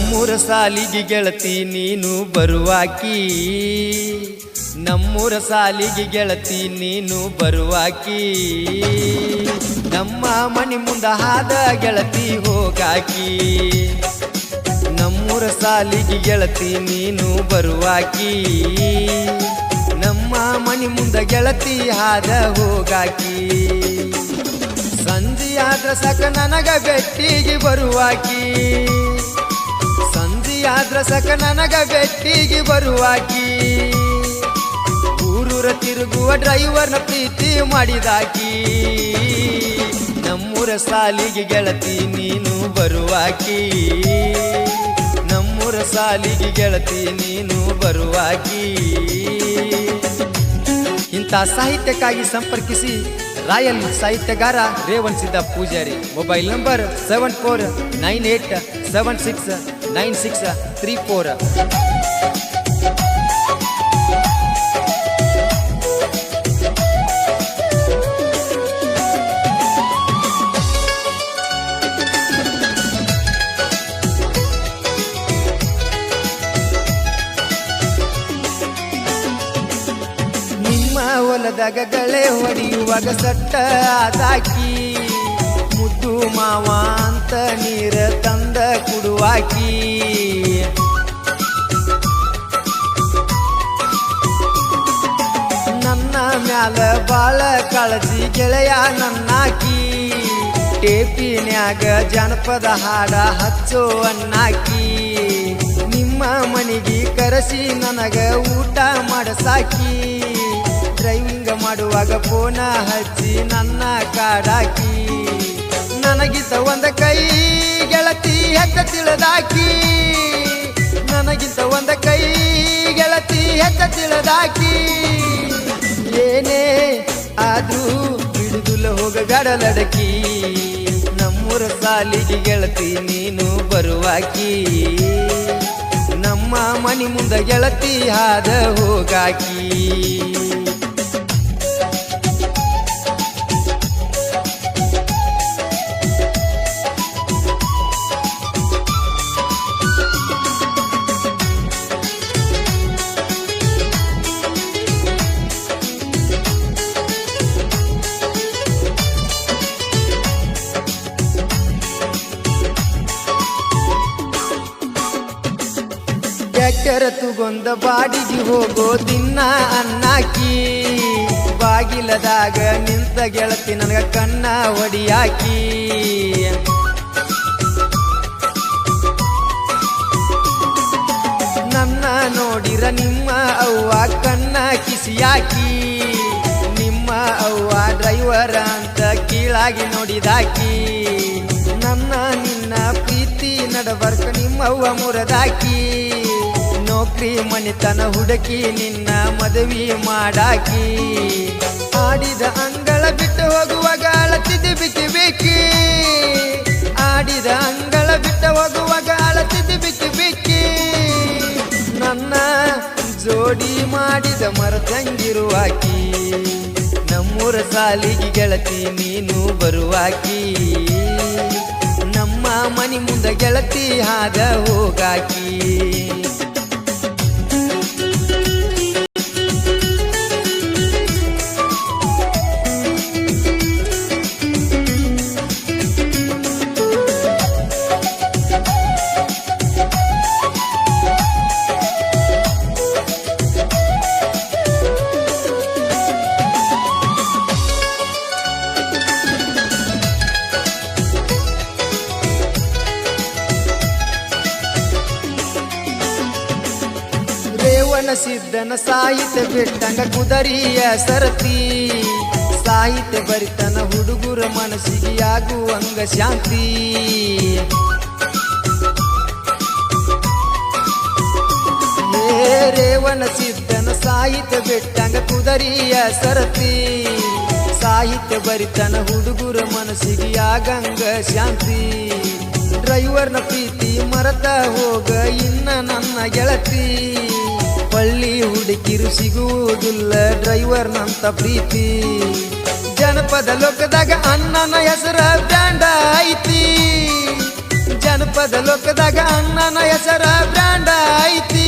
ನಮ್ಮೂರ ಸಾಲಿಗೆ ಗೆಳತಿ ನೀನು ಬರುವಾಕಿ, ನಮ್ಮೂರ ಸಾಲಿಗೆ ಗೆಳತಿ ನೀನು ಬರುವಾಕಿ, ನಮ್ಮ ಮನೆ ಮುಂದ ಹಾದ ಗೆಳತಿ ಹೋಗಾಕಿ. ನಮ್ಮೂರ ಸಾಲಿಗೆ ಗೆಳತಿ ನೀನು ಬರುವಾಕಿ, ನಮ್ಮ ಮನೆ ಮುಂದ ಗೆಳತಿ ಹಾದ ಹೋಗಾಕಿ. ಸಂಜೆಯಾದ್ರ ಸಕ ನನಗ ಬೆಟ್ಟಿಗೆ ಬರುವಾಕಿ, ಸಂಜೆಯಾದ್ರ ಸಕ ನನಗ ಬೆಟ್ಟಿಗೆ ಬರುವಾಕಿ. ಊರೂರ ತಿರುಗುವ ಡ್ರೈವರ್ನ ಪ್ರೀತಿ ಮಾಡಿದಾಕಿ. ನಮ್ಮೂರ ಸಾಲಿಗೆ ಗೆಳತಿ ನೀನು ಬರುವಾಕಿ, ನಮ್ಮೂರ ಸಾಲಿಗೆ ಗೆಳತಿ ನೀನು ಬರುವಾಕಿ. ಇಂಥ ಸಾಹಿತ್ಯಕ್ಕಾಗಿ ಸಂಪರ್ಕಿಸಿ ರಾಯಲ್ ಸಾಹಿತ್ಯಗಾರ Revansiddha Pujari. Mobile number 7498769634. ಹೊಲದಾಗ ಗಳೆ ಹೊಡೆಯುವಾಗ ಸಟ್ಟ ಆದಾಕಿ, ಮುದ್ದು ಮಾವ ಅಂತ ನೀರ ತಂದ ಕುಡುವಾಕಿ. ನನ್ನ ಮ್ಯಾಲ ಬಾಳ ಕಾಳಜಿ ಗೆಳೆಯ ನನ್ನಾಕಿ, ಟೇಪಿನ್ಯಾಗ ಜನಪದ ಹಾಡ ಹಚ್ಚೋ ಅನ್ನಾಕಿ. ನಿಮ್ಮ ಮನೆಗೆ ಕರೆಸಿ ನನಗ ಊಟ ಮಾಡಸಾಕಿ, ಡ್ರೈವಿಂಗ್ ಮಾಡುವಾಗ ಫೋನ ಹಚ್ಚಿ ನನ್ನ ಕಾಡಾಕಿ. ನನಗಿಂತ ಒಂದ ಕೈ ಗೆಳತಿ ಹೆಚ್ಚ ತಿಳಿದಾಕಿ, ನನಗಿಂತ ಒಂದ ಕೈ ಗೆಳತಿ ಹೆಚ್ಚ ತಿಳಿದಾಕಿ. ಏನೇ ಆದ್ರೂ ಬಿಡುದುಲ ಹೋಗಬೇಡಲಡಕಿ, ನಮ್ಮೂರ ಸಾಲಿಗೆ ಗೆಳತಿ ನೀನು ಬರುವಾಕಿ, ನಮ್ಮ ಮನೆ ಮುಂದ ಗೆಳತಿ ಹಾದ ಹೋಗಾಕಿ. ಟ್ರ್ಯಾಕ್ಟರ್ ತುಗೊಂದ ಬಾಡಿಗೆ ಹೋಗೋ ದಿನ ಅನ್ನಾಕಿ, ಬಾಗಿಲದಾಗ ನಿಂತ ಗೆಳತಿ ನನಗ ಕಣ್ಣ ಹೊಡಿಯಾಕಿ. ನನ್ನ ನೋಡಿರ ನಿಮ್ಮ ಅವ್ವ ಕಣ್ಣ ಕಿಸಿಯಾಕಿ, ನಿಮ್ಮ ಅವ್ವ ಡ್ರೈವರ್ ಅಂತ ಕೀಳಾಗಿ ನೋಡಿದಾಕಿ. ನನ್ನ ನಿನ್ನ ಪ್ರೀತಿ ನಡಬರ್ಕ ನಿಮ್ಮವ್ವ ಮುರದಾಕಿ, ನೌಕರಿ ಮನಿತನ ಹುಡುಕಿ ನಿನ್ನ ಮದುವೆ ಮಾಡಾಕಿ. ಆಡಿದ ಅಂಗಳ ಬಿಟ್ಟು ಹೋಗುವಾಗ ಅಳತಿದ್ದು ಬಿಕ್ಕಿ ಬಿಕ್ಕಿ, ಆಡಿದ ಅಂಗಳ ಬಿಟ್ಟು ಹೋಗುವಾಗ ಅಳತಿದ್ದು ಬಿಕ್ಕಿ ಬಿಕ್ಕಿ. ನನ್ನ ಜೋಡಿ ಮಾಡಿದ ಮರತಂಗಿರುವಾಕಿ, ನಮ್ಮೂರ ಸಾಲಿಗೆ ಗೆಳತಿ ನೀನು ಬರುವಾಕಿ, ನಮ್ಮ ಮನೆ ಮುಂದ ಗೆಳತಿ ಹಾದ ಹೋಗಾಕಿ. ರೇವಣ ಸಿದ್ದನ ಸಾಹಿತ್ಯ ಬಿಟ್ಟಂಗ ಕುದರಿಯ ಸರತಿ, ಸಾಹಿತ್ಯ ಬರಿತನ ಹುಡುಗರ ಮನಸ್ಸಿಗೆ ಆಗುವಂಗ ಶಾಂತಿ. ರೇವಣ ಸಿದ್ದನ ಸಾಹಿತ್ಯ ಬಿಟ್ಟಂಗ ಕುದರಿಯ ಸರತಿ, ಸಾಹಿತ್ಯ ಬರಿತನ ಹುಡುಗರ ಮನಸ್ಸಿಗೆ ಆಗಂಗ ಶಾಂತಿ. ಡ್ರೈವರ್ನ ಪ್ರೀತಿ ಮರತ ಹೋಗ ಇನ್ನ ನನ್ನ ಗೆಳತಿ, ಪಳ್ಳಿ ಹುಡುಕಿರು ಸಿಗುವುದಿಲ್ಲ ಡ್ರೈವರ್ನಂತ ಪ್ರೀತಿ. ಜನಪದ ಲೋಕದಾಗ ಅಣ್ಣನ ಹೆಸರ ಬ್ರ್ಯಾಂಡ ಐತಿ, ಜನಪದ ಲೋಕದಾಗ ಅಣ್ಣನ ಹೆಸರ ಬ್ರ್ಯಾಂಡ ಐತಿ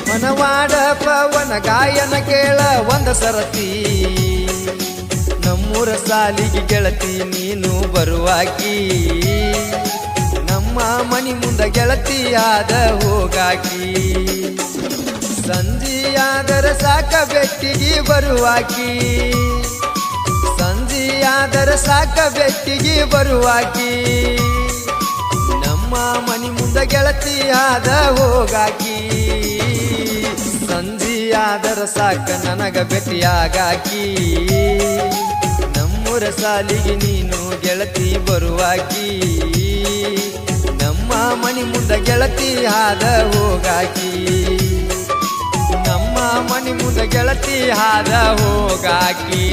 ಮನವಾಡ ಪವನ ಗಾಯನ ಕೇಳ ಒಂದ ಸರತಿ ನಮ್ಮೂರ ಸಾಲಿಗೆ ಗೆಳತಿ ನೀನು ಬರುವಾಕಿ ನಮ್ಮ ಮನಿ ಮುಂದ ಗೆಳತಿಯಾದ ಹೋಗಾಕಿ ಸಂಜಿಯಾದರ ಸಾಕ ಬೆಟ್ಟಿಗೆ ಬರುವಾಕಿ ಸಂಜಿಯಾದರ ಸಾಕ ಬೆಟ್ಟಿಗೆ ಬರುವಾಕಿ ನಮ್ಮ ಮನಿ ಮುಂದ ಗೆಳತಿಯಾದ ಹೋಗಾಕಿ ಸಂಜಿಯಾದರ ಸಾಕ ನನಗ ಭೇಟಿಯಾಗಾಕಿ ನಮ್ಮೂರ ಸಾಲಿಗೆ ನೀನು ಗೆಳತಿ ಬರುವಾಕಿ ನಮ್ಮ ಮನಿ ಮುಂದ ಗೆಳತಿಯಾದ ಹೋಗಾಕಿ ನಮ್ಮ ಮನಿ ಮುಂದ ಗೆಳತಿಯಾದ ಹೋಗಾಕಿ